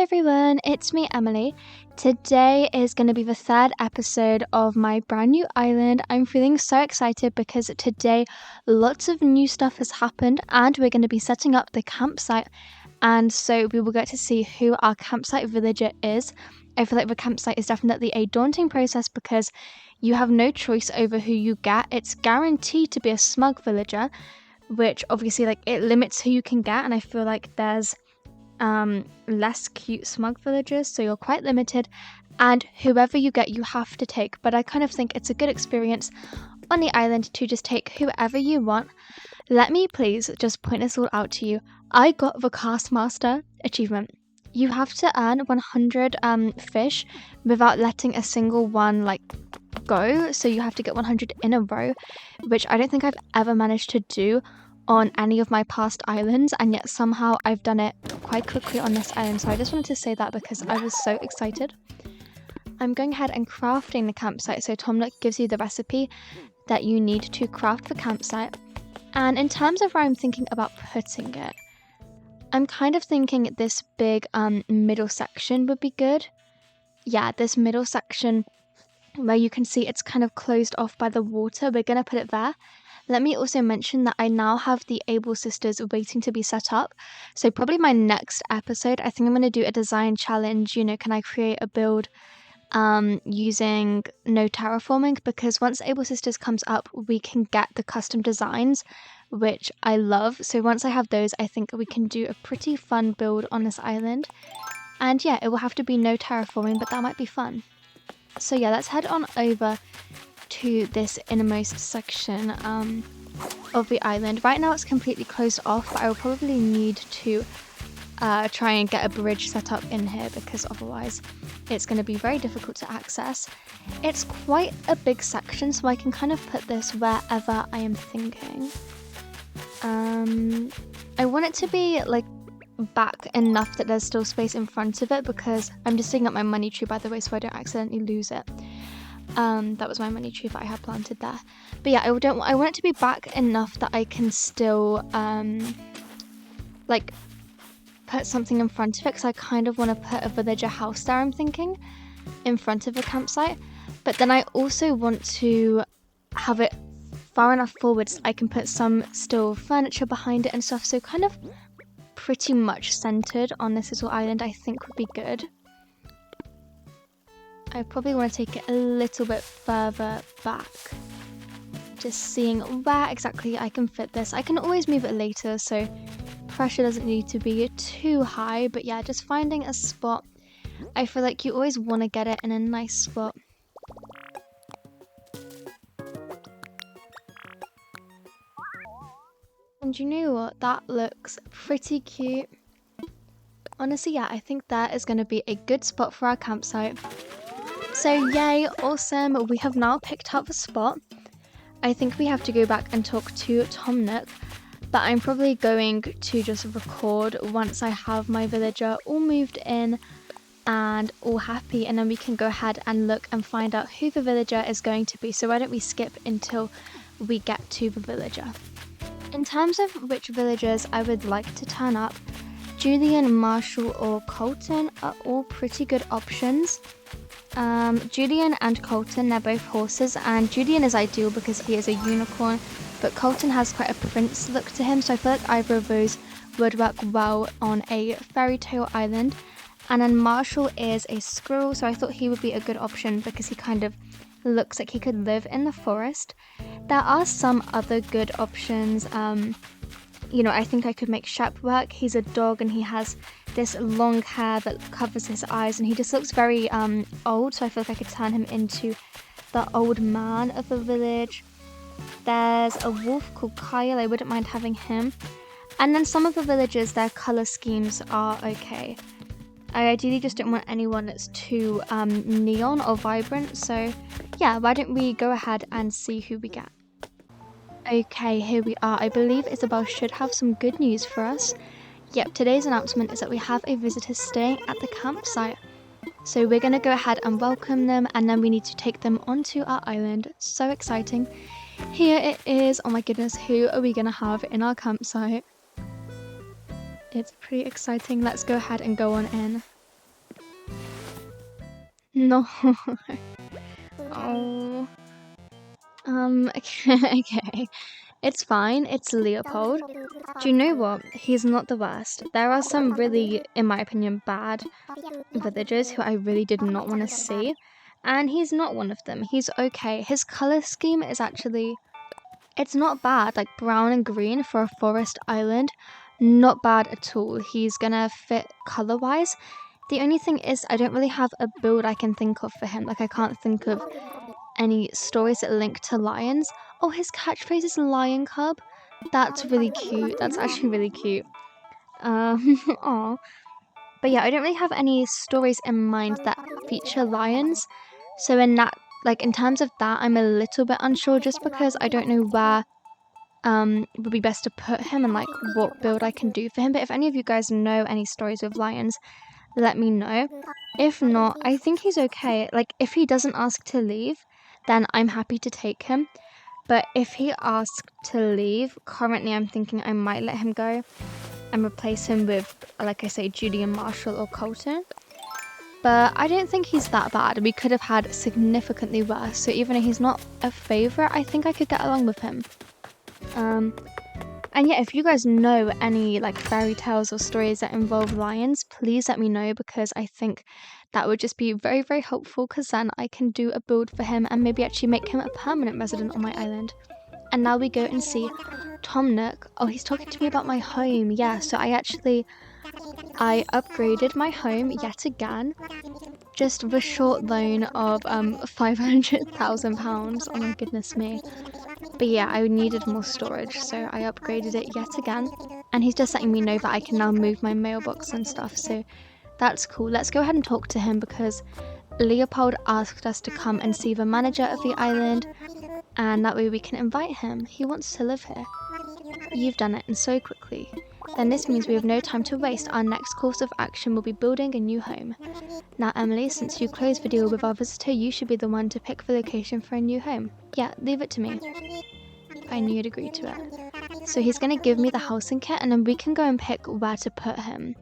Hey everyone, it's me, Emily. Today is going to be the third episode of my brand new island. I'm feeling so excited because today lots of new stuff has happened and we're going to be setting up the campsite. And so we will get to see who our campsite villager is. I feel like the campsite is definitely a daunting process because you have no choice over who you get. It's guaranteed to be a smug villager, which obviously it limits who you can get, and I feel like there's less cute smug villagers, so you're quite limited, and whoever you get you have to take. But I kind of think it's a good experience on the island to just take whoever you want. Let me please just point this all out to you. I got the cast master achievement. You have to earn 100 fish without letting a single one go, so you have to get 100 in a row, which I don't think I've ever managed to do on any of my past islands, and yet somehow I've done it quite quickly on this island. So I just wanted to say that because I was so excited. I'm going ahead and crafting the campsite. So Tom Nook gives you the recipe that you need to craft the campsite. And in terms of where I'm thinking about putting it, I'm kind of thinking this big middle section would be good. Yeah, this middle section where you can see it's kind of closed off by the water, we're going to put it there. Let me also mention that I now have the Able Sisters waiting to be set up. So probably my next episode, I think I'm going to do a design challenge. Can I create a build using no terraforming? Because once Able Sisters comes up, we can get the custom designs, which I love. So once I have those, I think we can do a pretty fun build on this island. And yeah, it will have to be no terraforming, but that might be fun. So yeah, let's head on over to this innermost section of the island. Right now it's completely closed off, but I will probably need to try and get a bridge set up in here because otherwise it's going to be very difficult to access. It's quite a big section, so I can kind of put this wherever I am thinking. I want it to be back enough that there's still space in front of it, because I'm just digging up my money tree, by the way, so I don't accidentally lose it. That was my money tree that I had planted there. But yeah, I want it to be back enough that I can still put something in front of it, because I kind of want to put a villager house there, I'm thinking, in front of the campsite. But then I also want to have it far enough forward so I can put some still furniture behind it and stuff, so kind of pretty much centered on this little island I think would be good. I probably want to take it a little bit further back, just seeing where exactly I can fit this. I can always move it later, so pressure doesn't need to be too high, but yeah, just finding a spot. I feel like you always want to get it in a nice spot. And you know what? That looks pretty cute. Honestly, yeah, I think that is going to be a good spot for our campsite. So yay, awesome, we have now picked out the spot. I think we have to go back and talk to Tom Nook, but I'm probably going to just record once I have my villager all moved in and all happy, and then we can go ahead and look and find out who the villager is going to be. So why don't we skip until we get to the villager. In terms of which villagers I would like to turn up, Julian, Marshall or Colton are all pretty good options. Julian and Colton, they're both horses, and Julian is ideal because he is a unicorn, but Colton has quite a prince look to him, so I feel like either of those would work well on a fairy tale island. And then Marshall is a squirrel, so I thought he would be a good option because he kind of looks like he could live in the forest. There are some other good options. I think I could make Shep work. He's a dog and he has this long hair that covers his eyes, and he just looks very old, so I feel like I could turn him into the old man of the village. There's a wolf called Kyle, I wouldn't mind having him. And then some of the villagers, their colour schemes are okay. I ideally just don't want anyone that's too neon or vibrant, so yeah, why don't we go ahead and see who we get. Okay, here we are. I believe Isabel should have some good news for us. Yep, today's announcement is that we have a visitor staying at the campsite. So we're going to go ahead and welcome them, and then we need to take them onto our island. So exciting. Here it is. Oh my goodness, who are we going to have in our campsite? It's pretty exciting. Let's go ahead and go on in. No. Oh. Okay, okay. It's fine. It's Leopold. Do you know what? He's not the worst. There are some really, in my opinion, bad villagers who I really did not want to see. And he's not one of them. He's okay. His color scheme is actually, it's not bad. Like brown and green for a forest island. Not bad at all. He's gonna fit color-wise. The only thing is I don't really have a build I can think of for him. Like I can't think of any stories that link to lions. Oh, his catchphrase is lion cub. That's really cute. That's actually really cute. Aw. But yeah, I don't really have any stories in mind that feature lions. So in that, like in terms of that, I'm a little bit unsure just because I don't know where it would be best to put him and like what build I can do for him. But if any of you guys know any stories with lions, let me know. If not, I think he's okay. Like if he doesn't ask to leave, then I'm happy to take him. But if he asks to leave, currently I'm thinking I might let him go and replace him with, like I say, Judy and Marshall or Colton. But I don't think he's that bad. We could have had significantly worse. So even if he's not a favourite, I think I could get along with him. And yeah, if you guys know any like fairy tales or stories that involve lions, please let me know because I think that would just be very, very helpful because then I can do a build for him and maybe actually make him a permanent resident on my island. And now we go and see Tom Nook. Oh, he's talking to me about my home. Yeah, so I upgraded my home yet again. Just the short loan of £500,000. Oh my goodness me. But yeah, I needed more storage, so I upgraded it yet again. And he's just letting me know that I can now move my mailbox and stuff, so that's cool. Let's go ahead and talk to him because Leopold asked us to come and see the manager of the island, and that way we can invite him. He wants to live here. You've done it, and so quickly. Then this means we have no time to waste. Our next course of action will be building a new home. Now, Emily, since you closed the deal with our visitor, you should be the one to pick the location for a new home. Yeah, leave it to me. I knew you'd agree to it. So he's going to give me the housing kit, and then we can go and pick where to put him.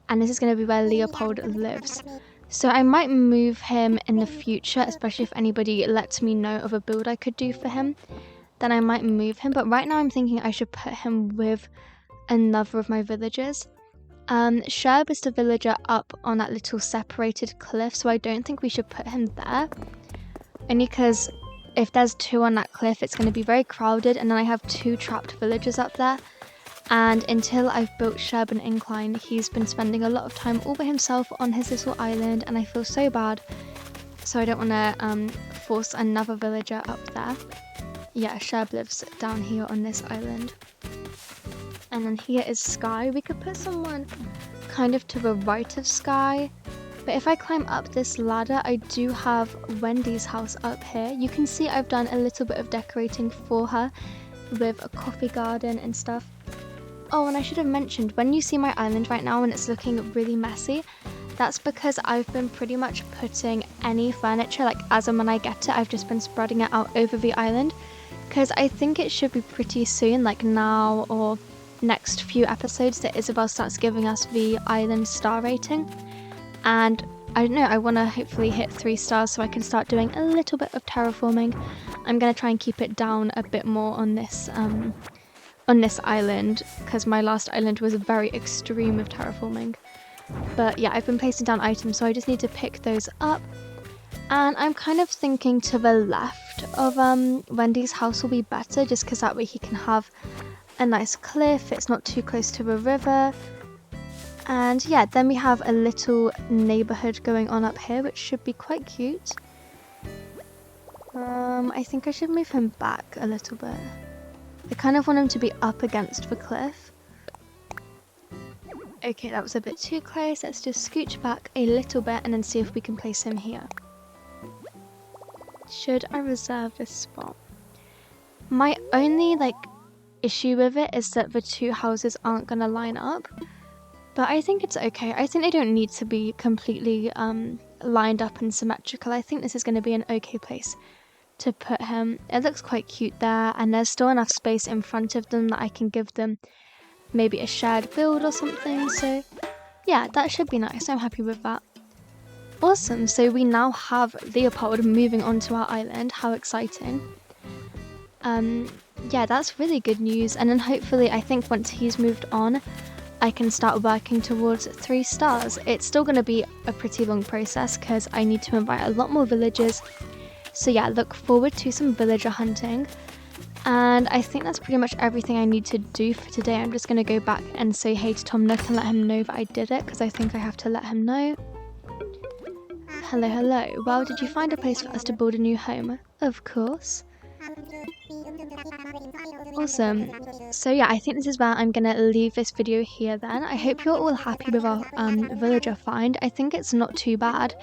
And this is going to be where Leopold lives. So I might move him in the future, especially if anybody lets me know of a build I could do for him. Then I might move him. But right now I'm thinking I should put him with another of my villagers. Sherb is the villager up on that little separated cliff, so I don't think we should put him there. Only because if there's two on that cliff, it's going to be very crowded, and then I have two trapped villagers up there. And until I've built Sherb an incline, he's been spending a lot of time all by himself on his little island, and I feel so bad. So I don't want to force another villager up there. Yeah, Sherb lives down here on this island. And then here is Sky. We could put someone kind of to the right of Sky. But if I climb up this ladder, I do have Wendy's house up here. You can see I've done a little bit of decorating for her with a coffee garden and stuff. Oh, and I should have mentioned, when you see my island right now and it's looking really messy, that's because I've been pretty much putting any furniture, like as and when I get it, I've just been spreading it out over the island. Because I think it should be pretty soon, like now or next few episodes, that Isabel starts giving us the island star rating. And I don't know, I want to hopefully hit 3 stars so I can start doing a little bit of terraforming. I'm going to try and keep it down a bit more on this island, because my last island was very extreme with terraforming. But yeah, I've been placing down items, so I just need to pick those up. And I'm kind of thinking to the left of Wendy's house will be better, just because that way he can have a nice cliff, it's not too close to the river. And yeah, then we have a little neighborhood going on up here, which should be quite cute. I think I should move him back a little bit. I kind of want him to be up against the cliff. Okay, that was a bit too close. Let's just scooch back a little bit and then see if we can place him here. Should I reserve this spot? My only issue with it is that the two houses aren't gonna line up. But I think it's okay. I think they don't need to be completely lined up and symmetrical. I think this is going to be an okay place to put him. It looks quite cute there, and there's still enough space in front of them that I can give them maybe a shared build or something. So yeah, that should be nice. I'm happy with that. Awesome, so we now have Leopold moving onto our island. How exciting. Yeah, that's really good news. And then hopefully, I think once he's moved on, I can start working towards 3 stars. It's still going to be a pretty long process because I need to invite a lot more villagers. So yeah, look forward to some villager hunting. And I think that's pretty much everything I need to do for today. I'm just going to go back and say hey to Tom Nook and let him know that I did it, because I think I have to let him know. Hello, hello. Well, did you find a place for us to build a new home? Of course. Awesome. So yeah, I think this is where I'm gonna leave this video here then. I hope you're all happy with our villager find. I think it's not too bad.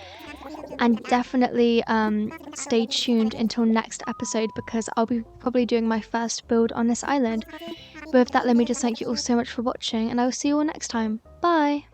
And definitely stay tuned until next episode, because I'll be probably doing my first build on this island. But with that, let me just thank you all so much for watching, and I will see you all next time. Bye!